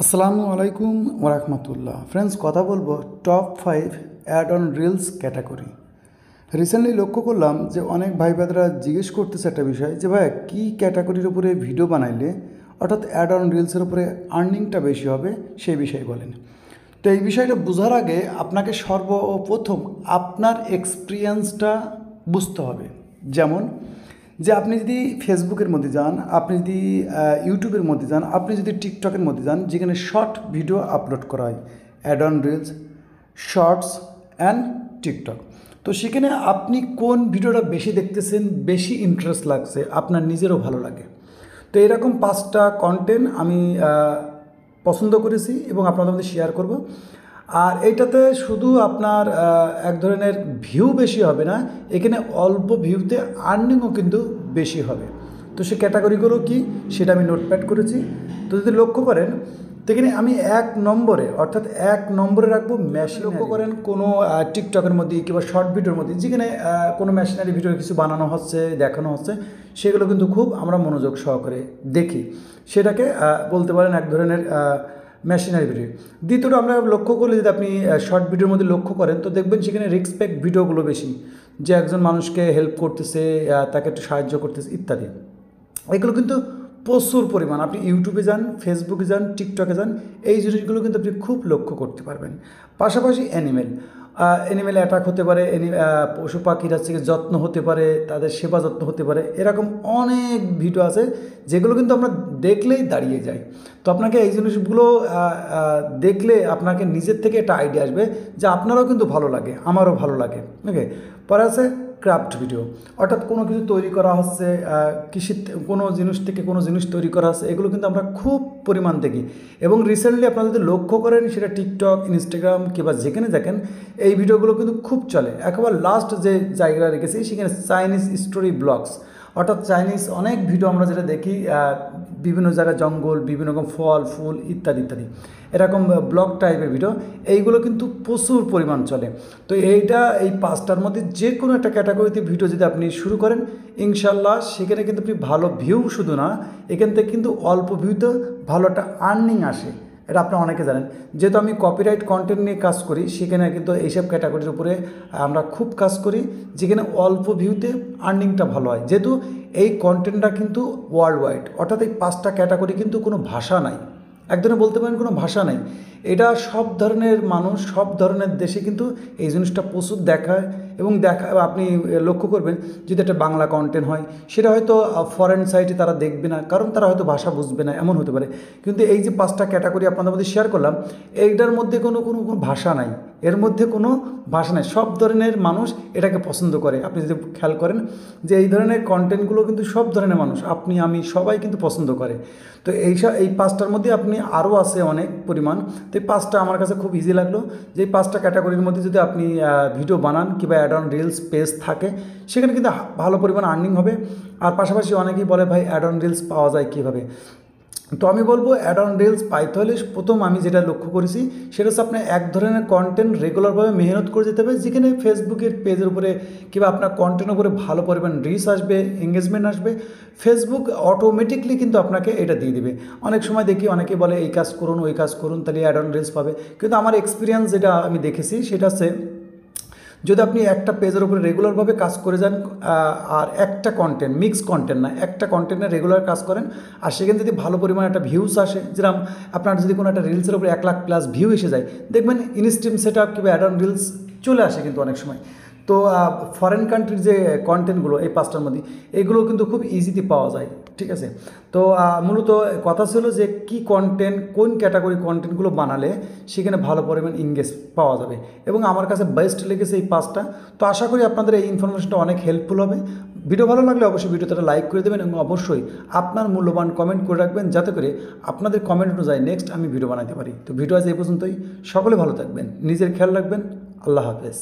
আসসালামু আলাইকুম ওরহমতুল্লাহ ফ্রেন্ডস, কথা বলবো top 5 add on reels category. Recently লক্ষ্য করলাম যে অনেক ভাই বোনেরা জিজ্ঞেস করতেছে একটা বিষয় যে ভাই কী ক্যাটাগরির উপরে ভিডিও বানাইলে অর্থাৎ অ্যাড অন রিলসের উপরে আর্নিংটা বেশি হবে সেই বিষয়ে বলেন। তো এই বিষয়টা বোঝার আগে আপনাকে সর্বপ্রথম আপনার এক্সপিরিয়েন্সটা বুঝতে হবে। যেমন যে আপনি যদি ফেসবুকের মধ্যে যান, আপনি যদি ইউটিউবের মধ্যে যান, আপনি যদি টিকটকের মধ্যে যান, যেখানে শর্ট ভিডিও আপলোড করা হয়, add on reels, shorts and TikTok. তো সেখানে আপনি কোন ভিডিওটা বেশি দেখতেছেন, বেশি ইন্টারেস্ট লাগছে, আপনার নিজেরও ভালো লাগে। তো এরকম 5টা কন্টেন্ট আমি পছন্দ করেছি এবং আপনাদের মধ্যে শেয়ার করব। আর এইটাতে শুধু আপনার এক ধরনের ভিউ বেশি হবে না, এখানে অল্প ভিউতে আর্নিংও কিন্তু বেশি হবে। তো সে ক্যাটাগরিগুলো কি সেটা আমি নোটপ্যাড করেছি। তো যদি লক্ষ্য করেন তো এখানে আমি 1 নম্বরে রাখবো মেশিন। লক্ষ্য করেন কোনো টিকটকের মধ্যে কিংবা শর্ট ভিডিওর মধ্যে যেখানে কোনো মেশিনারি ভিডিও কিছু বানানো হচ্ছে, দেখানো হচ্ছে, সেগুলো কিন্তু খুব আমরা মনোযোগ সহকারে দেখি। সেটাকে বলতে পারেন এক ধরনের মেশিনারি ভিডিও। দ্বিতীয়টা আমরা লক্ষ্য করলে যদি আপনি শর্ট ভিডিওর মধ্যে লক্ষ্য করেন তো দেখবেন সেখানে রেসপেক্ট ভিডিওগুলো বেশি, যে একজন মানুষকে হেল্প করতেছে, তাকে একটু সাহায্য করতেছে ইত্যাদি। এগুলো কিন্তু প্রচুর পরিমাণ, আপনি ইউটিউবে যান, ফেসবুকে যান, টিকটকে যান, এই জিনিসগুলো কিন্তু আপনি খুব লক্ষ্য করতে পারবেন। পাশাপাশি অ্যানিমেল অ্যাটাক হতে পারে, পশু পাখির থেকে যত্ন হতে পারে, তাদের সেবা যত্ন হতে পারে, এরকম অনেক ভিডিও আছে যেগুলো কিন্তু আমরা দেখলেই দাঁড়িয়ে যাই। তো আপনাকে এই জিনিসগুলো দেখলে আপনাকে নিজের থেকে একটা আইডিয়া আসবে যে আপনারও কিন্তু ভালো লাগে, আমারও ভালো লাগে। ওকে, পরে আছে ক্রাফট ভিডিও, অর্থাৎ কোনো কিছু তৈরি করা হচ্ছে, কৃষির কোনো জিনিস থেকে কোনো জিনিস তৈরি করা হচ্ছে, এগুলো কিন্তু আমরা খুব পরিমাণ দেখি। এবং রিসেন্টলি আপনারা যদি লক্ষ্য করেন সেটা টিকটক, ইনস্টাগ্রাম কিংবা যেখানে দেখেন এই ভিডিওগুলো কিন্তু খুব চলে। একেবারে লাস্ট যে জায়গাটা রেখেছি সেখানে চাইনিজ স্টোরি ব্লগস, অর্থাৎ চাইনিজ অনেক ভিডিও আমরা যেটা দেখি, বিভিন্ন জায়গায় জঙ্গল, বিভিন্ন রকম ফল ফুল ইত্যাদি ইত্যাদি, এরকম ব্লগ টাইপের ভিডিও, এইগুলো কিন্তু প্রচুর পরিমাণ চলে। তো এই 5টার মধ্যে যে কোনো একটা ক্যাটাগরিতে ভিডিও যদি আপনি শুরু করেন, ইনশাল্লাহ সেখানে কিন্তু আপনি ভালো ভিউ, শুধু না এখান থেকে কিন্তু অল্প ভিউতে ভালো একটা আর্নিং আসে। এটা আপনারা অনেকে জানেন। যেহেতু আমি কপিরাইট কন্টেন্ট নিয়ে কাজ করি, সেখানে কিন্তু এইসব ক্যাটাগরির উপরে আমরা খুব কাজ করি, যেখানে অল্প ভিউতে আর্নিংটা ভালো হয়। যেহেতু এই কন্টেন্টটা কিন্তু ওয়ার্ল্ড ওয়াইড, অর্থাৎ এই 5টা ক্যাটাগরি কিন্তু কোনো ভাষা নাই, এক ধরনের বলতে পারেন কোনো ভাষা নাই। এটা সব ধরনের মানুষ, সব ধরনের দেশে কিন্তু এই জিনিসটা প্রচুর দেখায়। এবং আপনি লক্ষ্য করবেন যদি একটা বাংলা কন্টেন্ট হয়, সেটা হয়তো ফরেন সাইটে তারা দেখবে না, কারণ তারা হয়তো ভাষা বুঝবে না, এমন হতে পারে। কিন্তু এই যে 5টা ক্যাটাগরি আপনাদের মধ্যে শেয়ার করলাম, এইটার মধ্যে কোনো কোনো কোনো ভাষা নাই, এর মধ্যে কোনো ভাষা নাই, সব ধরনের মানুষ এটাকে পছন্দ করে। আপনি যদি খেয়াল করেন যে এই ধরনের কন্টেন্টগুলো কিন্তু সব ধরনের মানুষ, আপনি আমি সবাই কিন্তু পছন্দ করে। তো এই 5টার মধ্যে আপনি আরও আছে অনেক পরিমাণ। তো এই 5টা আমার কাছে খুব ইজি লাগলো, যে এই 5টা ক্যাটাগরির মধ্যে যদি আপনি ভিডিও বানান কিংবা অ্যাড অন রিলস পেজ থাকে, সেখানে কিন্তু ভালো পরিমাণ আর্নিং হবে। আর পাশাপাশি অনেকেই বলে ভাই অ্যাড অন রিলস পাওয়া যায় কীভাবে। তো আমি বলবো অ্যাড অন রিলস পাইতে হলে প্রথম আমি যেটা লক্ষ্য করেছি সেটা হচ্ছে আপনার এক ধরনের কন্টেন্ট রেগুলারভাবে মেহনত করে যেতে হবে, যেখানে ফেসবুকের পেজের উপরে কিংবা আপনার কন্টেন্টের উপরে ভালো পরিমাণ রিচ আসবে, এঙ্গেজমেন্ট আসবে। ফেসবুক অটোমেটিকলি কিন্তু আপনাকে এটা দিয়ে দেবে। অনেক সময় দেখি অনেকে বলে এই কাজ করুন, ওই কাজ করুন, তাহলে অ্যাড অন রিলস পাবে। কিন্তু আমার এক্সপিরিয়েন্স যেটা আমি দেখেছি সেটা হচ্ছে, যদি আপনি একটা পেজের উপরে রেগুলারভাবে কাজ করে যান, আর একটা কন্টেন্ট, মিক্স কন্টেন্ট না, একটা কন্টেন্টে রেগুলার কাজ করেন, আর সেখানে যদি ভালো পরিমাণে একটা ভিউস আসে, যেরকম আপনার যদি কোনো একটা রিলসের উপরে 1,00,000+ ভিউ এসে যায়, দেখবেন ইনস্ট্রিম সেট আপ কিংবা অ্যাড অন রিলস চলে আসে কিন্তু অনেক সময়। তো ফরেন কান্ট্রির যে কন্টেন্টগুলো এই 5টার মধ্যে, এগুলো কিন্তু খুব ইজিতে পাওয়া যায়। ঠিক আছে, তো মূলত কথা ছিল যে কি কন্টেন্ট, কোন ক্যাটাগরি কন্টেন্টগুলো বানালে সেখানে ভালো পরিমাণ ইনগেজ পাওয়া যাবে, এবং আমার কাছে বেস্ট লেগেছে এই 5টা। তো আশা করি আপনাদের এই ইনফরমেশনটা অনেক হেল্পফুল হবে। ভিডিও ভালো লাগলে অবশ্যই ভিডিওতে লাইক করে দেবেন, এবং অবশ্যই আপনার মূল্যবান কমেন্ট করে রাখবেন, যাতে করে আপনাদের কমেন্ট অনুযায়ী নেক্সট আমি ভিডিও বানাতে পারি। তো ভিডিও আজ এই পর্যন্তই। সকলে ভালো থাকবেন, নিজের খেয়াল রাখবেন। আল্লাহ হাফেজ।